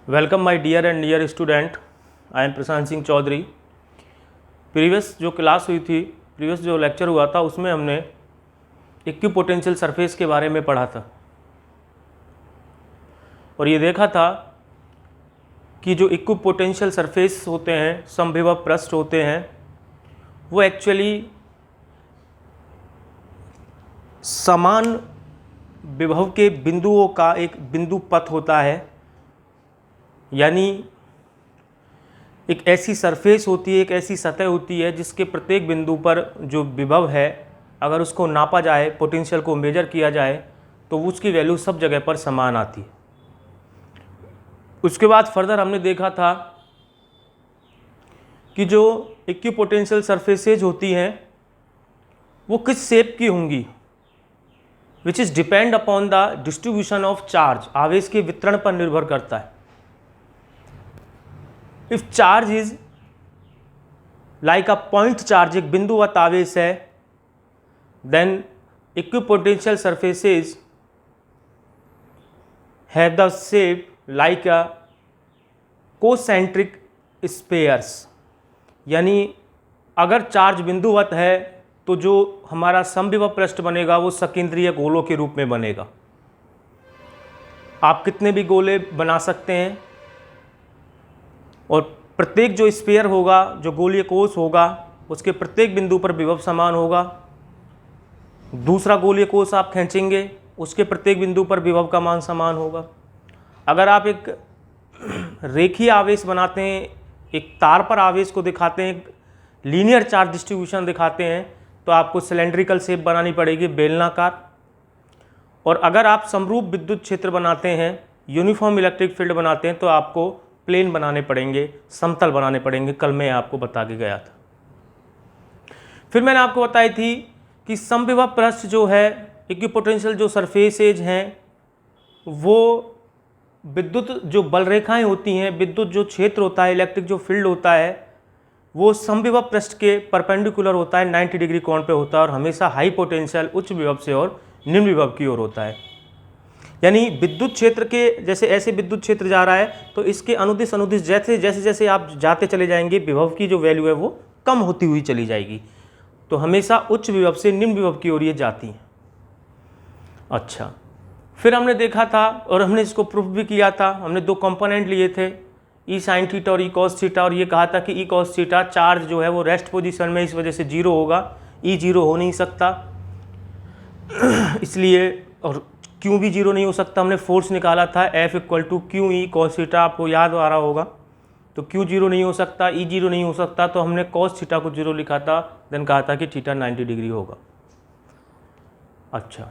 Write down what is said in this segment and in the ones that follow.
Welcome my dear and near student, I am Prashant Singh Chaudhary. Previous जो class हुई थी, previous जो लेक्चर हुआ था, उसमें हमने इक्विपोटेंशियल सरफेस के बारे में पढ़ा था और ये देखा था कि जो इक्विपोटेंशियल सरफेस होते हैं, समविभव पृष्ठ होते हैं, वो एक्चुअली समान विभव के बिंदुओं का एक बिंदु पथ होता है। यानी एक ऐसी सरफेस होती है, एक ऐसी सतह होती है जिसके प्रत्येक बिंदु पर जो विभव है, अगर उसको नापा जाए, पोटेंशियल को मेजर किया जाए, तो उसकी वैल्यू सब जगह पर समान आती है। उसके बाद फर्दर हमने देखा था कि जो इक्विपोटेंशियल सरफेसेज होती हैं वो किस शेप की होंगी, which is depend upon the distribution of charge, आवेश के वितरण पर निर्भर करता है। If charge is like a point charge, एक बिंदुवत आवेश है, then equipotential surfaces have the shape like a concentric spheres. यानी अगर चार्ज बिंदुवत है तो जो हमारा समविभव पृष्ठ बनेगा वो सकेंद्रीय गोलों के रूप में बनेगा। आप कितने भी गोले बना सकते हैं और प्रत्येक जो स्फीयर होगा, जो गोलीय कोश होगा, उसके प्रत्येक बिंदु पर विभव समान होगा। दूसरा गोलीय कोश आप खींचेंगे, उसके प्रत्येक बिंदु पर विभव का मान समान होगा। अगर आप एक रेखीय आवेश बनाते हैं, एक तार पर आवेश को दिखाते हैं, लीनियर चार्ज डिस्ट्रीब्यूशन दिखाते हैं, तो आपको सिलेंड्रिकल शेप बनानी पड़ेगी, बेलनाकार। और अगर आप समरूप विद्युत क्षेत्र बनाते हैं, यूनिफॉर्म इलेक्ट्रिक फील्ड बनाते हैं, तो आपको प्लेन बनाने पड़ेंगे, समतल बनाने पड़ेंगे। कल मैं आपको बता के गया था। फिर मैंने आपको बताई थी कि समविभव पृष्ठ जो है, इक्विपोटेंशियल जो सरफेसेज हैं, वो विद्युत जो बल रेखाएं होती हैं, विद्युत जो क्षेत्र होता है, इलेक्ट्रिक जो फील्ड होता है, वो समविभव पृष्ठ के परपेंडिकुलर होता है, 90 डिग्री कोण पे होता है और हमेशा हाई पोटेंशियल उच्च विभव से और निम्न विभव की ओर होता है। यानी विद्युत क्षेत्र के जैसे ऐसे विद्युत क्षेत्र जा रहा है तो इसके अनुदिश अनुदिश जैसे जैसे जैसे आप जाते चले जाएंगे, विभव की जो वैल्यू है वो कम होती हुई चली जाएगी। तो हमेशा उच्च विभव से निम्न विभव की ओर ये जाती हैं। अच्छा, फिर हमने देखा था और हमने इसको प्रूफ भी किया था। हमने दो कंपोनेंट लिए थे, ई साइन थीटा और ई कॉस थीटा, और ये कहा था कि ई कॉस थीटा चार्ज जो है वो रेस्ट पोजीशन में इस वजह से जीरो होगा, ई जीरो हो नहीं सकता इसलिए, और क्यों भी जीरो नहीं हो सकता। हमने फोर्स निकाला था F equal to Q E cos theta, आपको याद आ रहा होगा। तो क्यू जीरो नहीं हो सकता, ई जीरो नहीं हो सकता, तो हमने कॉस थीटा को जीरो लिखा था, देन कहा था कि थीटा 90 डिग्री होगा। अच्छा,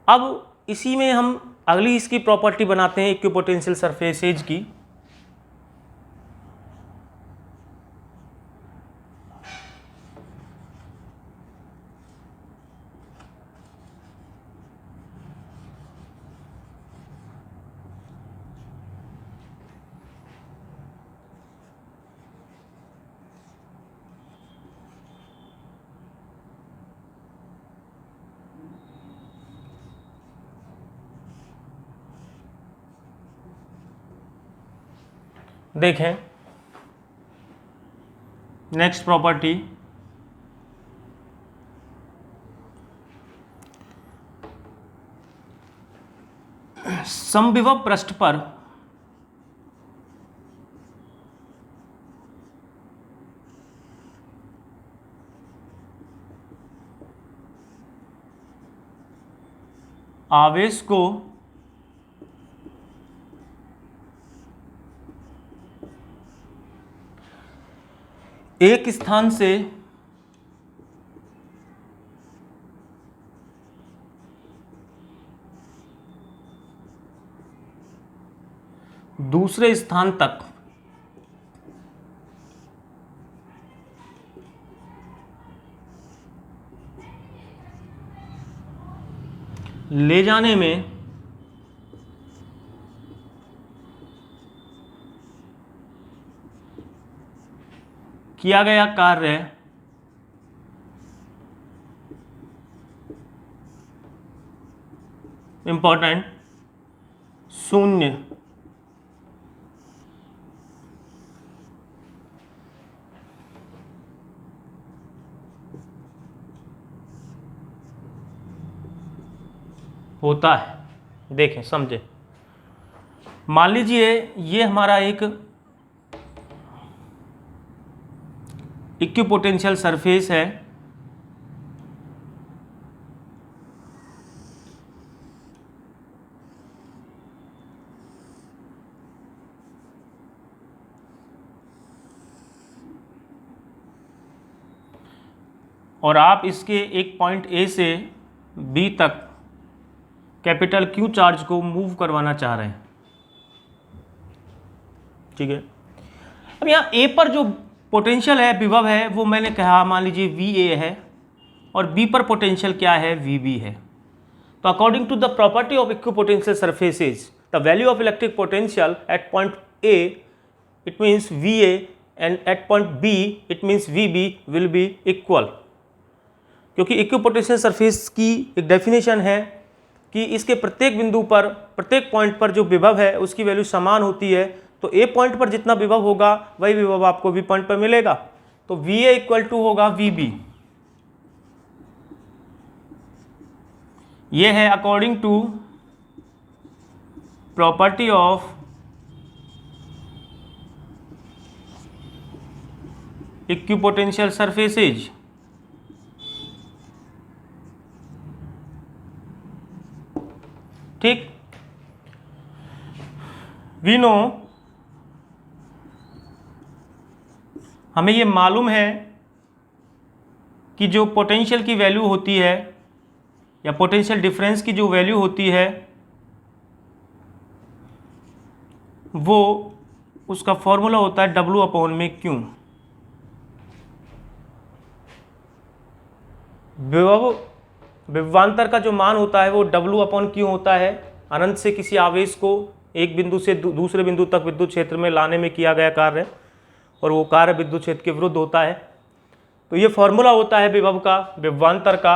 अब इसी में हम अगली इसकी प्रॉपर्टी बनाते हैं इक्विपोटेंशियल सरफेसेज की। देखें नेक्स्ट प्रॉपर्टी, समविभव पृष्ठ पर आवेश को एक स्थान से दूसरे स्थान तक ले जाने में किया गया कार्य इंपॉर्टेंट 0 होता है। देखें समझे, मान लीजिए ये हमारा एक इक्विपोटेंशियल सरफेस है, और आप इसके एक पॉइंट ए से बी तक कैपिटल क्यू चार्ज को मूव करवाना चाह रहे हैं। ठीक है, अब यहाँ ए पर जो पोटेंशियल है, विभव है, वो मैंने कहा मान लीजिए वी ए है, और बी पर पोटेंशियल क्या है, वी बी है। तो according to the property of equipotential surfaces, the value of electric potential at point A it means V A and at point B it means V B will be equal. क्योंकि equipotential surface की एक definition है कि इसके प्रत्येक बिंदु पर, प्रत्येक पॉइंट पर जो विभव है उसकी वैल्यू समान होती है। तो ए पॉइंट पर जितना विभव होगा वही विभव आपको बी पॉइंट पर मिलेगा। तो वी ए इक्वल टू होगा वी बी। ये है according to property of equipotential surfaces. ठीक, वी नो, हमें ये मालूम है कि जो पोटेंशियल की वैल्यू होती है या पोटेंशियल डिफरेंस की जो वैल्यू होती है वो, उसका फॉर्मूला होता है W अपॉन में Q। विभवांतर का जो मान होता है वो W अपॉन Q होता है। अनंत से किसी आवेश को एक बिंदु से दूसरे बिंदु तक विद्युत क्षेत्र में लाने में किया गया कार्य, और वो कार्य विद्युत क्षेत्र के विरुद्ध होता है। तो ये फॉर्मूला होता है विभव का, विभवांतर का।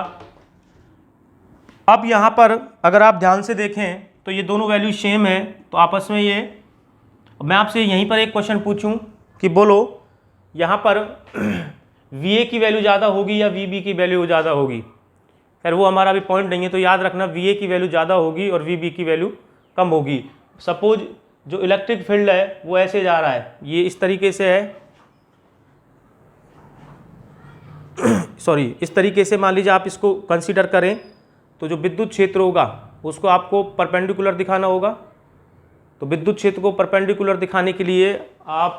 अब यहाँ पर अगर आप ध्यान से देखें तो ये दोनों वैल्यू सेम है, तो आपस में ये, मैं आपसे यहीं पर एक क्वेश्चन पूछूं कि बोलो यहाँ पर वी ए की वैल्यू ज़्यादा होगी या वी बी की वैल्यू ज़्यादा होगी। खैर वो हमारा अभी पॉइंट नहीं है, तो याद रखना वी ए की वैल्यू ज़्यादा होगी और वी बी की वैल्यू कम होगी। सपोज जो इलेक्ट्रिक फील्ड है वो ऐसे जा रहा है, ये इस तरीके से है, सॉरी इस तरीके से मान लीजिए आप इसको कंसीडर करें, तो जो विद्युत क्षेत्र होगा उसको आपको परपेंडिकुलर दिखाना होगा। तो विद्युत क्षेत्र को परपेंडिकुलर दिखाने के लिए आप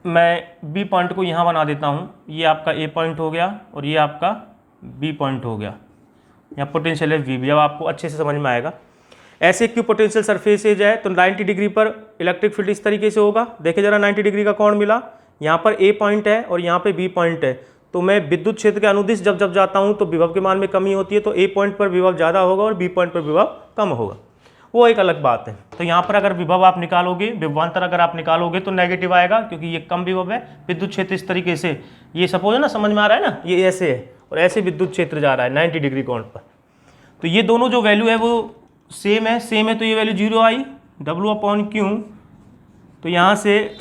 मैं बी पॉइंट को यहाँ बना देता हूँ, ये आपका ए पॉइंट हो गया और ये आपका बी पॉइंट हो गया। यहाँ पोटेंशियल है वी बी, अब आपको अच्छे से समझ में आएगा। ऐसे क्यों पोटेंशियल सरफेसेज है, तो 90 डिग्री पर इलेक्ट्रिक फील्ड इस तरीके से होगा। देखिए जरा 90 डिग्री का कोण मिला, यहाँ पर ए पॉइंट है और यहाँ पे बी पॉइंट है। तो मैं विद्युत क्षेत्र के अनुदिश जब जब जाता हूँ तो विभव के मान में कमी होती है, तो ए पॉइंट पर विभव ज़्यादा होगा और बी पॉइंट पर विभव कम होगा, वो एक अलग बात है। तो यहाँ पर अगर विभव आप निकालोगे, विभवांतर अगर आप निकालोगे तो नेगेटिव आएगा, क्योंकि ये कम विभव है। विद्युत क्षेत्र इस तरीके से, ये सपोज है ना, समझ में आ रहा है ना, ये ऐसे है और ऐसे विद्युत क्षेत्र जा रहा है 90 डिग्री कोण पर। तो ये दोनों जो वैल्यू है वो सेम है, तो ये वैल्यू 0 आई, W अपॉन क्यू। तो यहाँ से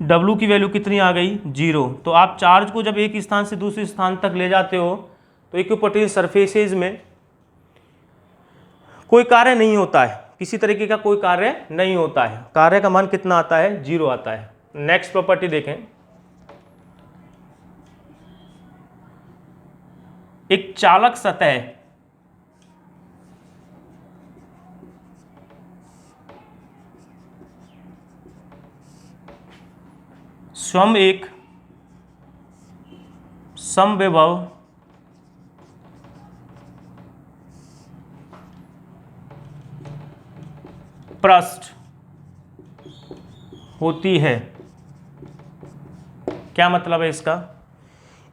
W की वैल्यू कितनी आ गई, 0। तो आप चार्ज को जब एक स्थान से दूसरे स्थान तक ले जाते हो तो इक्विपोटेंशियल सरफेसेज में कोई कार्य नहीं होता है, किसी तरीके का कोई कार्य नहीं होता है। कार्य का मान कितना आता है, 0 आता है। नेक्स्ट प्रॉपर्टी देखें, एक चालक सतह स्वयं एक समविभव पृष्ठ होती है। क्या मतलब है इसका,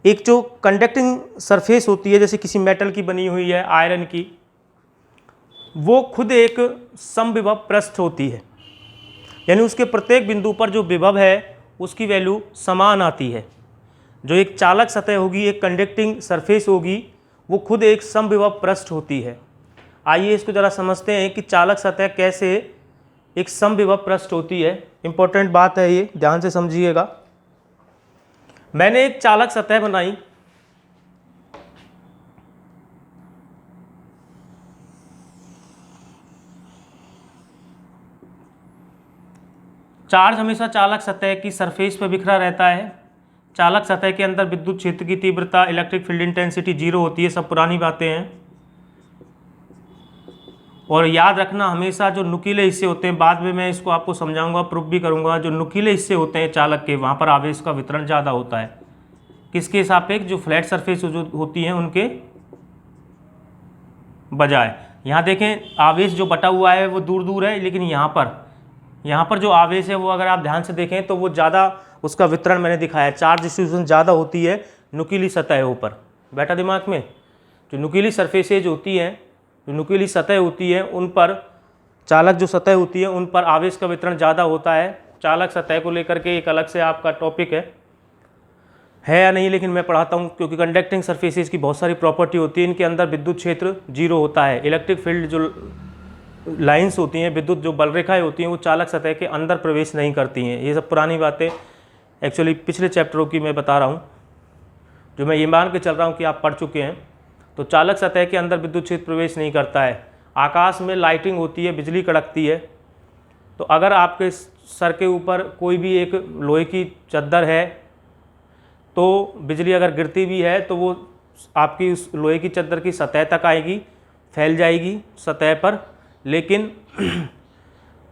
एक जो कंडक्टिंग सरफेस होती है, जैसे किसी मेटल की बनी हुई है, आयरन की, वो खुद एक समविभव पृष्ठ होती है। यानी उसके प्रत्येक बिंदु पर जो विभव है उसकी वैल्यू समान आती है। जो एक चालक सतह होगी, एक कंडक्टिंग सरफेस होगी, वो खुद एक समविभव पृष्ठ होती है। आइए इसको ज़रा समझते हैं कि चालक सतह कैसे एक समविभव पृष्ठ होती है। इंपॉर्टेंट बात है ये, ध्यान से समझिएगा। मैंने एक चालक सतह बनाई, चार्ज हमेशा चालक सतह की सरफेस पर बिखरा रहता है। चालक सतह के अंदर विद्युत क्षेत्र की तीव्रता, इलेक्ट्रिक फील्ड इंटेंसिटी 0 होती है। सब पुरानी बातें हैं। और याद रखना हमेशा जो नुकीले हिस्से होते हैं, बाद में मैं इसको आपको समझाऊंगा, प्रूफ भी करूंगा, जो नुकीले हिस्से होते हैं चालक के, वहाँ पर आवेश का वितरण ज़्यादा होता है। किसके सापेक्ष? जो फ्लैट सरफेस जो होती हैं उनके बजाय। यहाँ देखें आवेश जो बटा हुआ है वो दूर दूर है, लेकिन यहाँ पर जो आवेश है वो अगर आप ध्यान से देखें तो वो ज़्यादा, उसका वितरण मैंने दिखाया, चार्ज डिस्ट्रीब्यूशन ज़्यादा होती है नुकीली सतह ऊपर। बैठा दिमाग में? जो नुकीली सरफेसेज होती हैं, जो नुकीली सतह होती है उन पर, चालक जो सतह होती है उन पर आवेश का वितरण ज़्यादा होता है। चालक सतह को लेकर के एक अलग से आपका टॉपिक है या नहीं, लेकिन मैं पढ़ाता हूँ, क्योंकि कंडक्टिंग सरफेसेज की बहुत सारी प्रॉपर्टी होती है। इनके अंदर विद्युत क्षेत्र 0 होता है। इलेक्ट्रिक फील्ड जो लाइंस होती हैं, विद्युत जो बल रेखाएँ होती हैं, वो चालक सतह के अंदर प्रवेश नहीं करती हैं। ये सब पुरानी बातें एक्चुअली पिछले चैप्टरों की मैं बता रहा हूँ, जो मैं ये मान के चल रहा हूँ कि आप पढ़ चुके हैं। तो चालक सतह के अंदर विद्युत क्षेत्र प्रवेश नहीं करता है। आकाश में लाइटिंग होती है, बिजली कड़कती है, तो अगर आपके सर के ऊपर कोई भी एक लोहे की चद्दर है, तो बिजली अगर गिरती भी है तो वो आपकी उस लोहे की चद्दर की सतह तक आएगी, फैल जाएगी सतह पर, लेकिन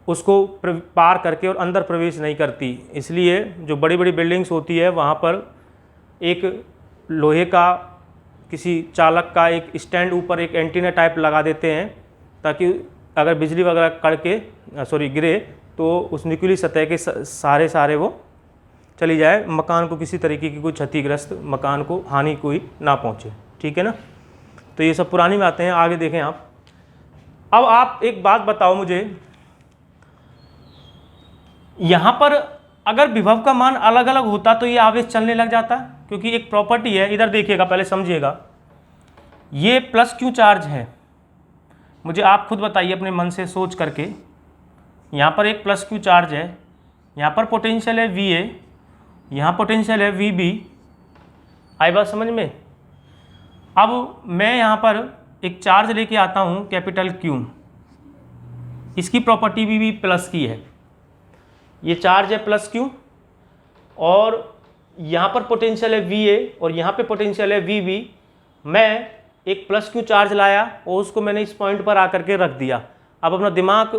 उसको पार करके और अंदर प्रवेश नहीं करती। इसलिए जो बड़ी बड़ी बिल्डिंग्स होती है वहाँ पर एक लोहे का, किसी चालक का एक स्टैंड ऊपर एक एंटीना टाइप लगा देते हैं, ताकि अगर बिजली वगैरह गिरे तो उस नुकीली सतह के सारे वो चली जाए, मकान को किसी तरीके की कोई क्षतिग्रस्त, मकान को हानि कोई ना पहुँचे। ठीक है ना? तो ये सब पुरानी बातें हैं। आगे देखें आप। अब आप एक बात बताओ मुझे, यहाँ पर अगर विभव का मान अलग अलग होता तो ये आवेश चलने लग जाता, क्योंकि एक प्रॉपर्टी है। इधर देखिएगा, पहले समझिएगा। ये प्लस क्यू चार्ज है, मुझे आप खुद बताइए अपने मन से सोच करके। यहाँ पर एक प्लस क्यू चार्ज है, यहाँ पर पोटेंशियल है VA, यहाँ पोटेंशियल है VB। आई बात समझ में? अब मैं यहाँ पर एक चार्ज लेके आता हूँ कैपिटल Q, इसकी प्रॉपर्टी भी प्लस की है। ये चार्ज है प्लस Q, और यहाँ पर पोटेंशियल है VA और यहाँ पे पोटेंशियल है VB। मैं एक प्लस Q चार्ज लाया और उसको मैंने इस पॉइंट पर आकर के रख दिया। अब अपना दिमाग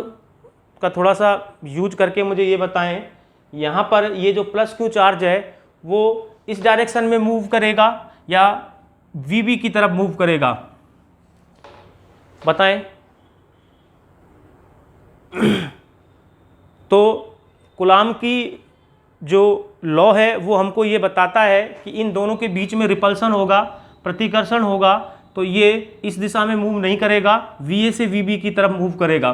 का थोड़ा सा यूज करके मुझे ये बताएं, यहाँ पर ये जो प्लस Q चार्ज है वो इस डायरेक्शन में मूव करेगा या VB की तरफ मूव करेगा? बताएं। तो कूलाम की जो लॉ है वो हमको ये बताता है कि इन दोनों के बीच में रिपल्सन होगा, प्रतिकर्षण होगा, तो ये इस दिशा में मूव नहीं करेगा, VA से VB की तरफ मूव करेगा।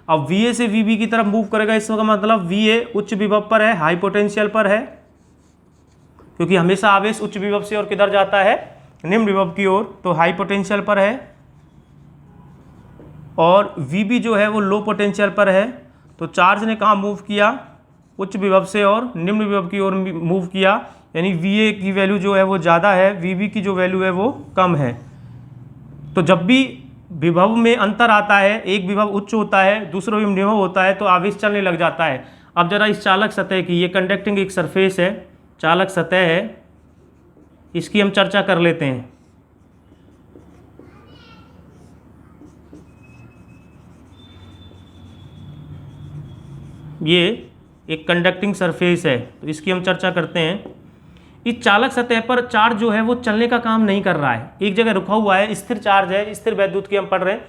अब VA से VB की तरफ मूव करेगा, इसका मतलब VA उच्च विभव पर है, हाई पोटेंशियल पर है, क्योंकि हमेशा आवेश उच्च विभव से और किधर जाता है? निम्न विभव की ओर, तो हाई पोटेंशियल पर है। और VB जो है वो लो पोटेंशियल पर है। तो चार्ज ने कहाँ मूव किया? उच्च विभव से और निम्न विभव की ओर मूव किया, यानी VA की वैल्यू जो है वो ज़्यादा है, VB की जो वैल्यू है वो कम है। तो जब भी विभव में अंतर आता है, एक विभव उच्च होता है, दूसरा विभव निम्न होता है, तो आवेश चलने लग जाता है। अब जरा इस चालक सतह की, ये कंडक्टिंग एक सरफेस है, चालक सतह है, इसकी हम चर्चा कर लेते हैं। ये एक कंडक्टिंग सरफेस है, तो इसकी हम चर्चा करते हैं। इस चालक सतह पर चार्ज जो है वो चलने का काम नहीं कर रहा है, एक जगह रुका हुआ है, स्थिर चार्ज है, स्थिर वैद्युत की हम पढ़ रहे हैं।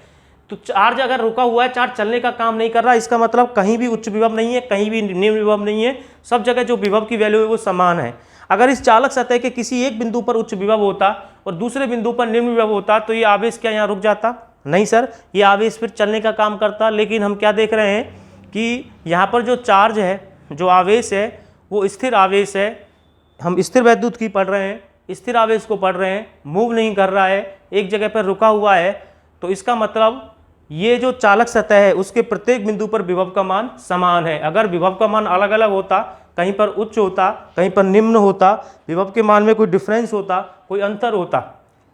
तो चार्ज अगर रुका हुआ है, चार्ज चलने का काम नहीं कर रहा, इसका मतलब कहीं भी उच्च विभव नहीं है, कहीं भी निम्न विभव नहीं है, सब जगह जो विभव की वैल्यू है वो समान है। अगर इस चालक सतह के किसी एक बिंदु पर उच्च विभव होता और दूसरे बिंदु पर निम्न विभव होता, तो ये आवेश क्या यहाँ रुक जाता? नहीं सर, ये आवेश फिर चलने का काम करता। लेकिन हम क्या देख रहे हैं कि यहाँ पर जो चार्ज है, जो आवेश है, वो स्थिर आवेश है। हम स्थिर वैद्युत की पढ़ रहे हैं, स्थिर आवेश को पढ़ रहे हैं, मूव नहीं कर रहा है, एक जगह पर रुका हुआ है। तो इसका मतलब ये जो चालक सतह है उसके प्रत्येक बिंदु पर विभव का मान समान है। अगर विभव का मान अलग अलग होता कहीं पर उच्च होता, कहीं पर निम्न होता, विभव के मान में कोई डिफरेंस होता, कोई अंतर होता,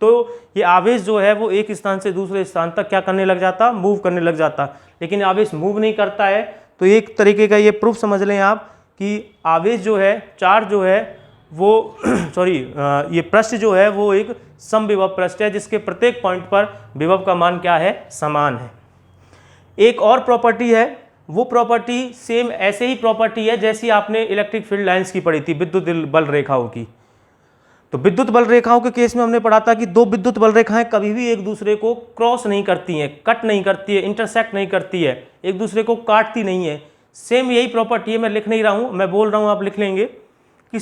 तो ये आवेश जो है वो एक स्थान से दूसरे स्थान तक क्या करने लग जाता, मूव करने लग जाता। लेकिन आवेश मूव नहीं करता है, तो एक तरीके का ये प्रूफ समझ लें आप कि आवेश जो है, चार्ज जो है वो सॉरी ये पृष्ठ जो है वो एक समविभव पृष्ठ है, जिसके प्रत्येक पॉइंट पर विभव का मान क्या है, समान है। एक और प्रॉपर्टी है, वो प्रॉपर्टी सेम ऐसे ही प्रॉपर्टी है जैसी आपने इलेक्ट्रिक फील्ड लाइंस की पढ़ी थी, विद्युत बल रेखाओं की। तो विद्युत बल रेखाओं के केस में हमने पढ़ा था कि दो विद्युत बल रेखाएं कभी भी एक दूसरे को क्रॉस नहीं करती हैं, कट नहीं करती है, इंटरसेक्ट नहीं करती है, एक दूसरे को काटती नहीं है। सेम यही प्रॉपर्टी है, मैं लिख नहीं रहा हूं, मैं बोल रहा हूं, आप लिख लेंगे कि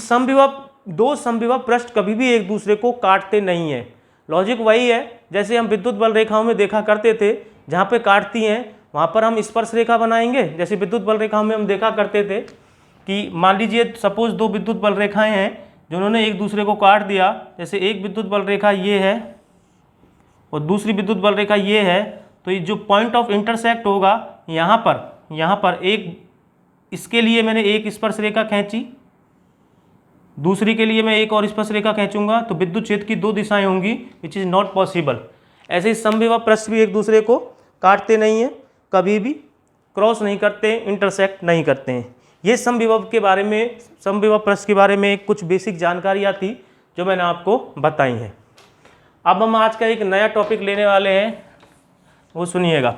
दो समविभव पृष्ठ कभी भी एक दूसरे को काटते नहीं है। लॉजिक वही है जैसे हम विद्युत बल रेखाओं में देखा करते थे, जहाँ पे काटती हैं वहाँ पर हम स्पर्श रेखा बनाएंगे। जैसे विद्युत बल रेखाओं में हम देखा करते थे कि मान लीजिए सपोज दो विद्युत बल रेखाएं हैं जिन्होंने एक दूसरे को काट दिया, जैसे एक विद्युत बल रेखा ये है और दूसरी विद्युत बल रेखा ये है, तो ये जो पॉइंट ऑफ इंटरसेक्ट होगा यहाँ पर एक, इसके लिए मैंने एक स्पर्श रेखा खींची, दूसरी के लिए मैं एक और स्पर्श रेखा खींचूंगा, तो विद्युत क्षेत्र की दो दिशाएं होंगी, विच इज नॉट पॉसिबल। ऐसे ही समविभव पृष्ठ भी एक दूसरे को काटते नहीं हैं, कभी भी क्रॉस नहीं करते, इंटरसेक्ट नहीं करते हैं। ये समविभव के बारे में, समविभव पृष्ठ के बारे में कुछ बेसिक जानकारियाँ थी जो मैंने आपको बताई हैं। अब हम आज का एक नया टॉपिक लेने वाले हैं, वो सुनिएगा।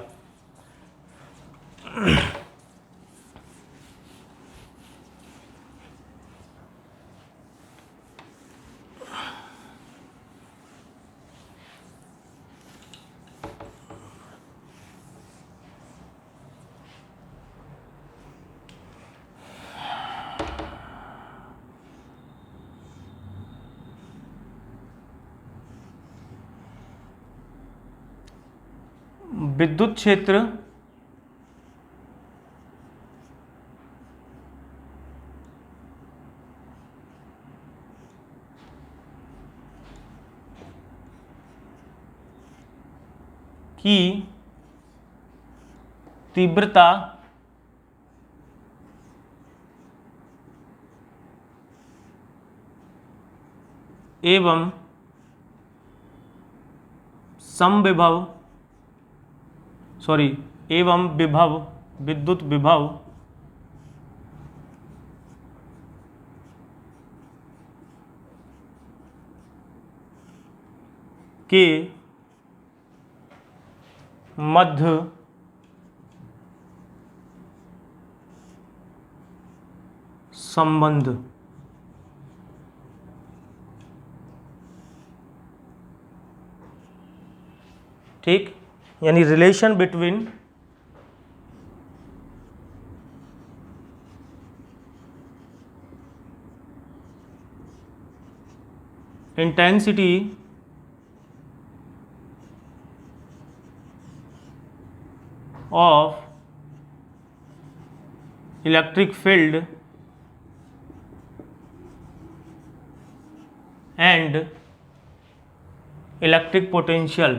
विद्युत क्षेत्र की तीव्रता एवं विभव, विद्युत विभव के मध्य संबंध ठीक, यानी relation between intensity of electric field and electric potential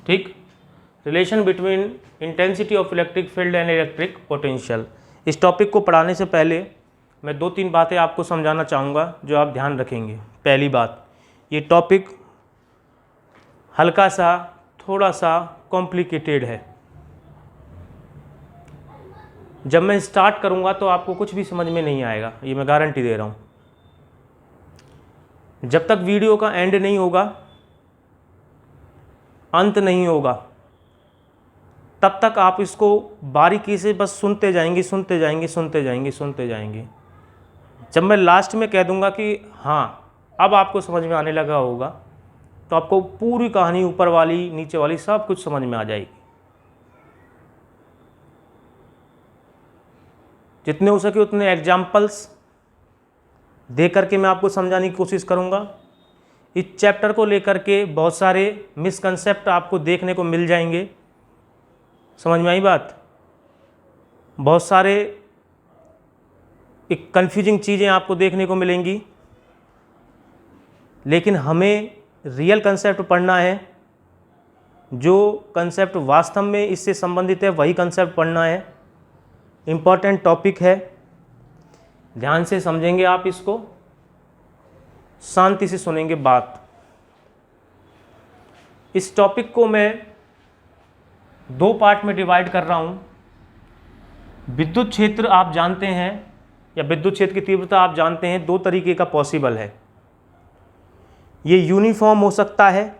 ठीक, relation between intensity of electric field and electric potential. इस टॉपिक को पढ़ाने से पहले मैं दो तीन बातें आपको समझाना चाहूँगा जो आप ध्यान रखेंगे। पहली बात, ये टॉपिक हल्का सा, थोड़ा सा कॉम्प्लिकेटेड है। जब मैं स्टार्ट करूँगा तो आपको कुछ भी समझ में नहीं आएगा, ये मैं गारंटी दे रहा हूँ। जब तक वीडियो का एंड नहीं होगा, अंत नहीं होगा, तब तक आप इसको बारीकी से बस सुनते जाएंगे, सुनते जाएंगे, सुनते जाएंगे, सुनते जाएंगे। जब मैं लास्ट में कह दूंगा कि हाँ अब आपको समझ में आने लगा होगा, तो आपको पूरी कहानी ऊपर वाली, नीचे वाली सब कुछ समझ में आ जाएगी। जितने हो सके उतने एग्जाम्पल्स दे करके मैं आपको समझाने की कोशिश करूँगा। इस चैप्टर को लेकर के बहुत सारे मिसकंसेप्ट आपको देखने को मिल जाएंगे। समझ में आई बात? बहुत सारे एक कन्फ्यूजिंग चीज़ें आपको देखने को मिलेंगी, लेकिन हमें रियल कंसेप्ट पढ़ना है, जो कंसेप्ट वास्तव में इससे संबंधित है वही कंसेप्ट पढ़ना है। इम्पॉर्टेंट टॉपिक है, ध्यान से समझेंगे आप इसको, शांति से सुनेंगे बात। इस टॉपिक को मैं 2 पार्ट में डिवाइड कर रहा हूँ। विद्युत क्षेत्र आप जानते हैं, या विद्युत क्षेत्र की तीव्रता आप जानते हैं, 2 तरीके का पॉसिबल है। ये यूनिफॉर्म हो सकता है,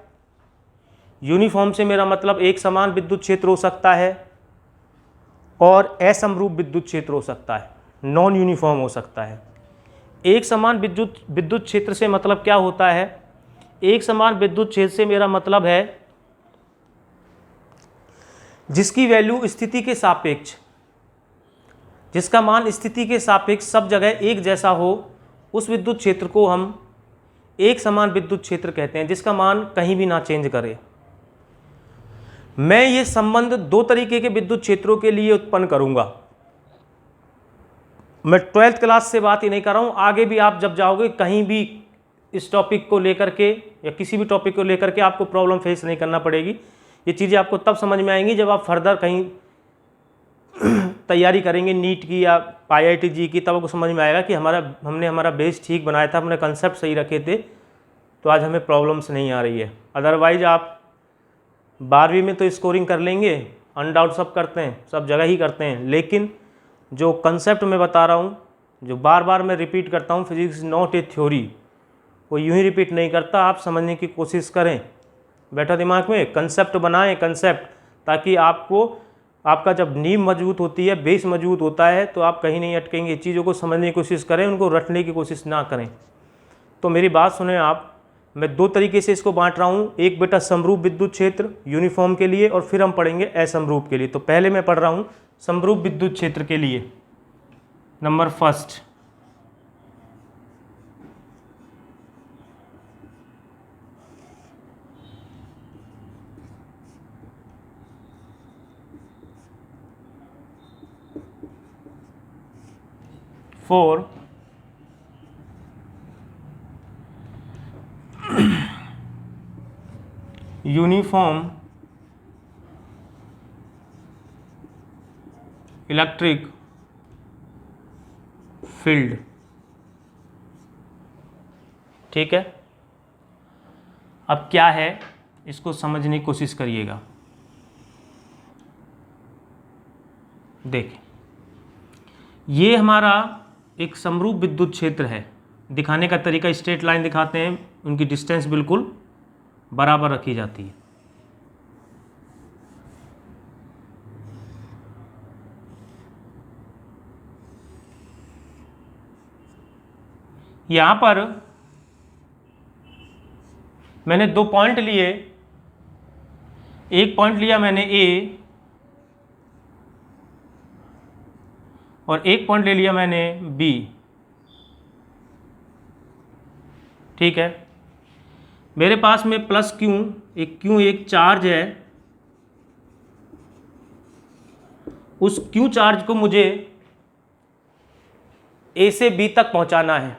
यूनिफॉर्म से मेरा मतलब एक समान विद्युत क्षेत्र हो सकता है, और असमरूप विद्युत क्षेत्र हो सकता है, नॉन यूनिफॉर्म हो सकता है। एक समान विद्युत क्षेत्र से मतलब क्या होता है? एक समान विद्युत क्षेत्र से मेरा मतलब है जिसकी वैल्यू स्थिति के सापेक्ष, जिसका मान स्थिति के सापेक्ष सब जगह एक जैसा हो, उस विद्युत क्षेत्र को हम एक समान विद्युत क्षेत्र कहते हैं, जिसका मान कहीं भी ना चेंज करे। मैं ये संबंध 2 तरीके के विद्युत क्षेत्रों के लिए उत्पन्न करूंगा। मैं 12th क्लास से बात ही नहीं कर रहा हूं, आगे भी आप जब जाओगे कहीं भी इस टॉपिक को लेकर के या किसी भी टॉपिक को लेकर के आपको प्रॉब्लम फेस नहीं करना पड़ेगी। ये चीज़ें आपको तब समझ में आएंगी जब आप फर्दर कहीं तैयारी करेंगे नीट की या IIT जी की, तब आपको समझ में आएगा कि हमने हमारा बेस ठीक बनाया था, हमने कंसेप्ट सही रखे थे, तो आज हमें प्रॉब्लम्स नहीं आ रही है। अदरवाइज आप 12वीं में तो स्कोरिंग कर लेंगे, अनडाउट सब करते हैं, सब जगह ही करते हैं, लेकिन जो कंसेप्ट मैं बता रहा हूँ, जो बार बार मैं रिपीट करता हूँ, फिजिक्स नॉट ए थ्योरी, वो यूँ ही रिपीट नहीं करता। आप समझने की कोशिश करें, बैठा दिमाग में कंसेप्ट बनाएं, कंसेप्ट, ताकि आपका जब नींव मजबूत होती है, बेस मजबूत होता है, तो आप कहीं नहीं अटकेंगे। चीज़ों को समझने की कोशिश करें, उनको रटने की कोशिश ना करें। तो मेरी बात सुने आप, मैं 2 तरीके से इसको बांट रहा हूँ। एक बेटा समरूप विद्युत क्षेत्र यूनिफॉर्म के लिए, और फिर हम पढ़ेंगे असमरूप के लिए। तो पहले मैं पढ़ रहा हूँ समरूप विद्युत क्षेत्र के लिए। Number first, for uniform electric field. ठीक है, अब क्या है इसको समझने की कोशिश करिएगा। देखिए, ये हमारा एक समरूप विद्युत क्षेत्र है। दिखाने का तरीका स्ट्रेट लाइन दिखाते हैं, उनकी डिस्टेंस बिल्कुल बराबर रखी जाती है। यहाँ पर मैंने 2 पॉइंट लिए, एक पॉइंट लिया मैंने A, और एक पॉइंट ले लिया मैंने B। ठीक है, मेरे पास में प्लस Q एक चार्ज है। उस Q चार्ज को मुझे A से B तक पहुंचाना है।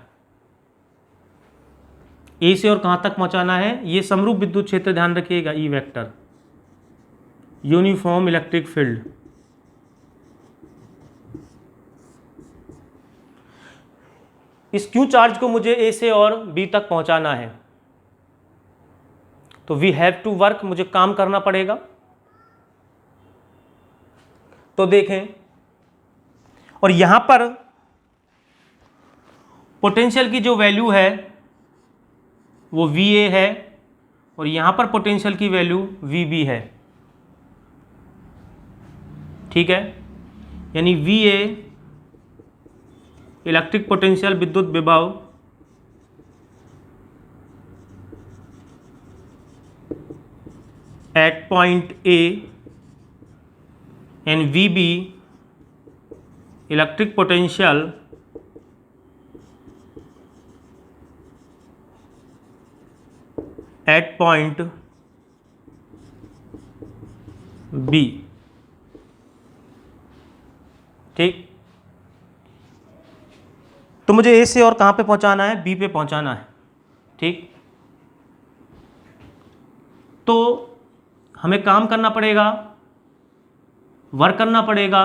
A से और कहां तक पहुंचाना है? ये समरूप विद्युत क्षेत्र, ध्यान रखिएगा, E vector, uniform electric field. इस Q चार्ज को मुझे A से और B तक पहुंचाना है, तो वी हैव टू वर्क, मुझे काम करना पड़ेगा। तो देखें, और यहां पर पोटेंशियल की जो वैल्यू है वो VA है, और यहां पर पोटेंशियल की वैल्यू VB है। ठीक है, यानी VA इलेक्ट्रिक पोटेंशियल, विद्युत विभव, at point A, and VB electric potential at point B। ठीक, तो मुझे A से और कहाँ पे पहुँचाना है? B पे पहुँचाना है। ठीक, तो हमें काम करना पड़ेगा, वर्क करना पड़ेगा।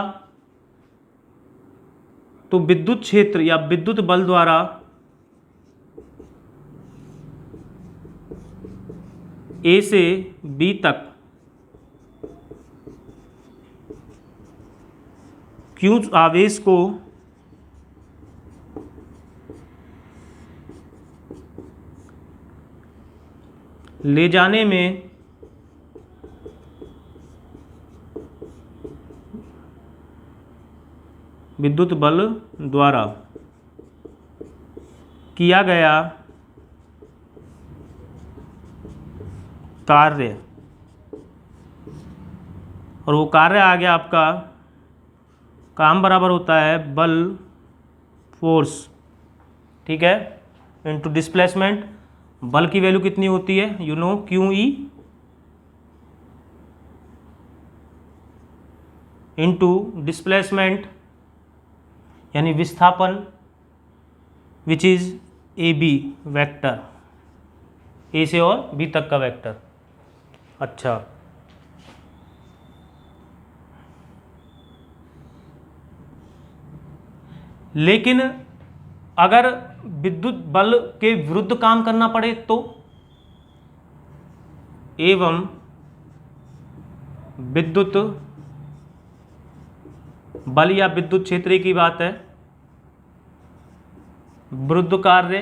तो विद्युत क्षेत्र या विद्युत बल द्वारा ए से बी तक Q आवेश को ले जाने में विद्युत बल द्वारा किया गया कार्य, और वो कार्य आ गया आपका, काम बराबर होता है बल फोर्स, ठीक है, इनटू डिस्प्लेसमेंट। बल की वैल्यू कितनी होती है, you know, Q E into displacement यानी विस्थापन, which is A B vector, A से और बी तक का वेक्टर। अच्छा, लेकिन अगर विद्युत बल के विरुद्ध काम करना पड़े तो, एवं विद्युत बल या विद्युत क्षेत्र की बात है, विरुद्ध कार्य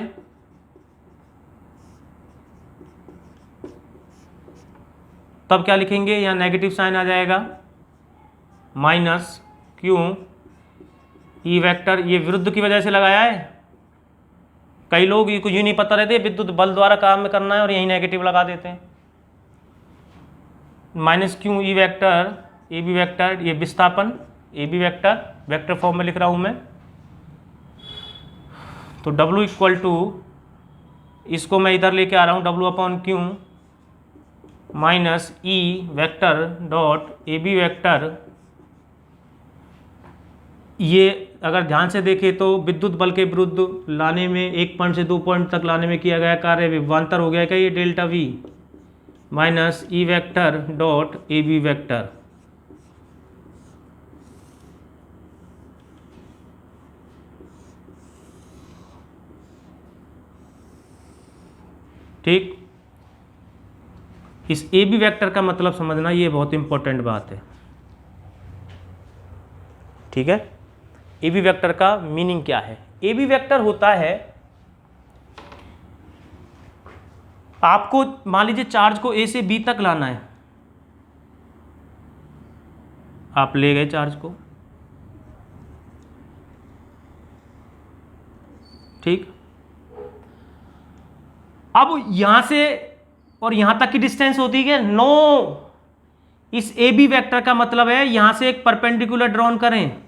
तब क्या लिखेंगे, यहाँ नेगेटिव साइन आ जाएगा, माइनस क्यू ई वेक्टर। ये विरुद्ध की वजह से लगाया है, कई लोग ये कुछ नहीं पता रहते, विद्युत बल द्वारा काम करना है और यही नेगेटिव लगा देते हैं। Minus Q E vector A B vector, ये विस्थापन A B vector, vector form में लिख रहा हूं मैं। तो W इक्वल टू, इसको मैं इधर लेके आ रहा हूं, W upon Q minus E vector dot A B vector. ये अगर ध्यान से देखें तो विद्युत बल के विरुद्ध लाने में 1 पॉइंट से 2 पॉइंट तक लाने में किया गया कार्य विभवांतर हो गया क्या, ये delta V minus E vector dot A B vector. ठीक, इस ए बी वेक्टर का मतलब समझना, ये बहुत इंपॉर्टेंट बात है, ठीक है। ए बी वेक्टर का मीनिंग क्या है? ए बी वेक्टर होता है, आपको मान लीजिए चार्ज को ए से बी तक लाना है, आप ले गए चार्ज को, ठीक। अब यहां से और यहां तक की डिस्टेंस होती है 9। इस ए बी वेक्टर का मतलब है यहां से एक परपेंडिकुलर ड्रॉन करें,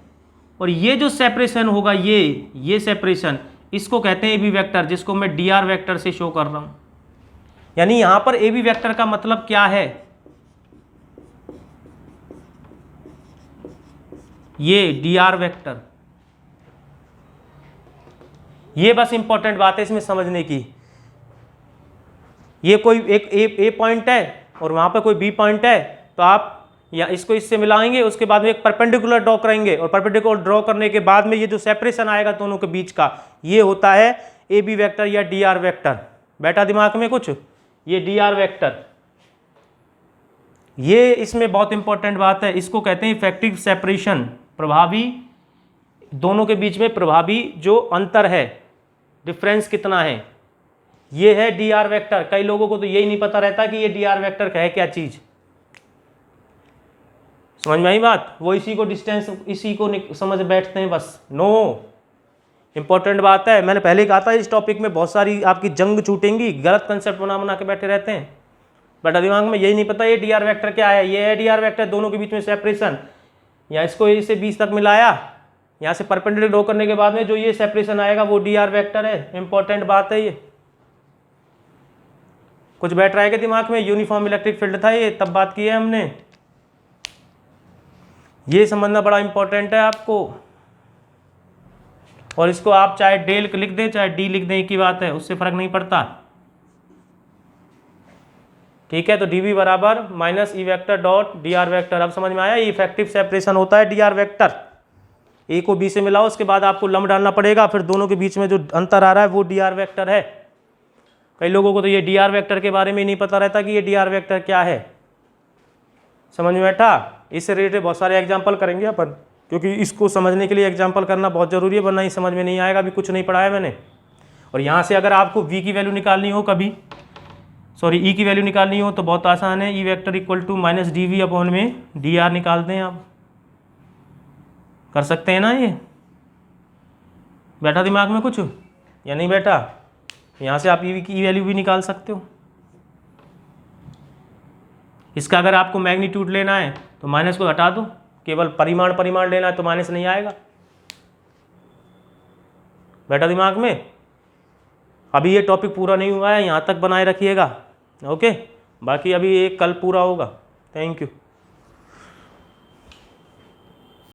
और ये जो सेपरेशन होगा, ये सेपरेशन, इसको कहते हैं ए बी वेक्टर, जिसको मैं डी आर वेक्टर से शो कर रहा हूं। यानी यहां पर ए बी वेक्टर का मतलब क्या है, ये डी आर वेक्टर। ये बस इंपॉर्टेंट बात है इसमें समझने की। ये कोई एक ए पॉइंट है और वहां पर कोई बी पॉइंट है, तो आप या इसको इससे मिलाएंगे, उसके बाद में एक परपेंडिकुलर ड्रॉ करेंगे, और परपेंडिकुलर ड्रॉ करने के बाद में ये जो सेपरेशन आएगा दोनों के बीच का, ये होता है ए बी वेक्टर या डी आर वेक्टर। बैठा दिमाग में कुछ, ये डी आर वेक्टर, ये इसमें बहुत इंपॉर्टेंट बात है। इसको कहते हैं इफेक्टिव सेपरेशन, प्रभावी, दोनों के बीच में प्रभावी जो अंतर है, डिफरेंस कितना है, ये है डी आर वेक्टर। कई लोगों को तो यही नहीं पता रहता कि ये डी आर वेक्टर है क्या चीज, समझ में आई बात। वो इसी को डिस्टेंस, इसी को समझ बैठते हैं बस। नो, इंपॉर्टेंट बात है। मैंने पहले कहा था इस टॉपिक में बहुत सारी आपकी जंग छूटेंगी, गलत कंसेप्ट बना के बैठे रहते हैं, बट दिमाग में यही नहीं पता ये डी आर वेक्टर क्या है। ये है डी आर वेक्टर, दोनों के बीच में सेपरेशन, या इसको इसे 20 तक मिलाया, यहाँ से परपेंडिकुलर ड्रॉ करने के बाद में जो ये सेपरेशन आएगा वो डी आर वेक्टर है। इंपॉर्टेंट बात है ये। कुछ बैठ रहा है कि दिमाग में, यूनिफॉर्म इलेक्ट्रिक फील्ड था ये, तब बात की है हमने। ये समझना बड़ा इंपॉर्टेंट है आपको, और इसको आप चाहे डेल लिख दें चाहे डी लिख दें, एक ही बात है, उससे फर्क नहीं पड़ता, ठीक है, तो dv बराबर minus E vector dot D R vector. अब समझ में आया, ये इफेक्टिव सेपरेशन होता है डी आर वेक्टर। ए को बी से मिलाओ, उसके बाद आपको लंब डालना पड़ेगा, फिर दोनों के बीच में जो अंतर आ रहा है वो डी आर वेक्टर है। कई लोगों को तो ये डी आर वेक्टर के बारे में नहीं पता रहता कि ये डी आर वेक्टर क्या है। समझ में बैठा? इससे रिलेटेड बहुत सारे एग्जाम्पल करेंगे अपन, क्योंकि इसको समझने के लिए एग्जाम्पल करना बहुत ज़रूरी है, वरना ही समझ में नहीं आएगा। अभी कुछ नहीं पढ़ाया मैंने। और यहाँ से अगर आपको v की वैल्यू निकालनी हो कभी, सॉरी e की वैल्यू निकालनी हो तो बहुत आसान है। E vector equal to minus D V upon में डी आर निकाल दें आप, कर सकते हैं ना। ये बैठा दिमाग में कुछ या नहीं बैठा? यहाँ से आप ई की वैल्यू भी निकाल सकते हो। इसका अगर आपको मैग्नीट्यूड लेना है तो माइनस को हटा दो, केवल परिमाण लेना है तो माइनस नहीं आएगा। बैठा दिमाग में? अभी ये टॉपिक पूरा नहीं हुआ है, यहाँ तक बनाए रखिएगा। ओके, बाकी अभी एक कल पूरा होगा। Thank you.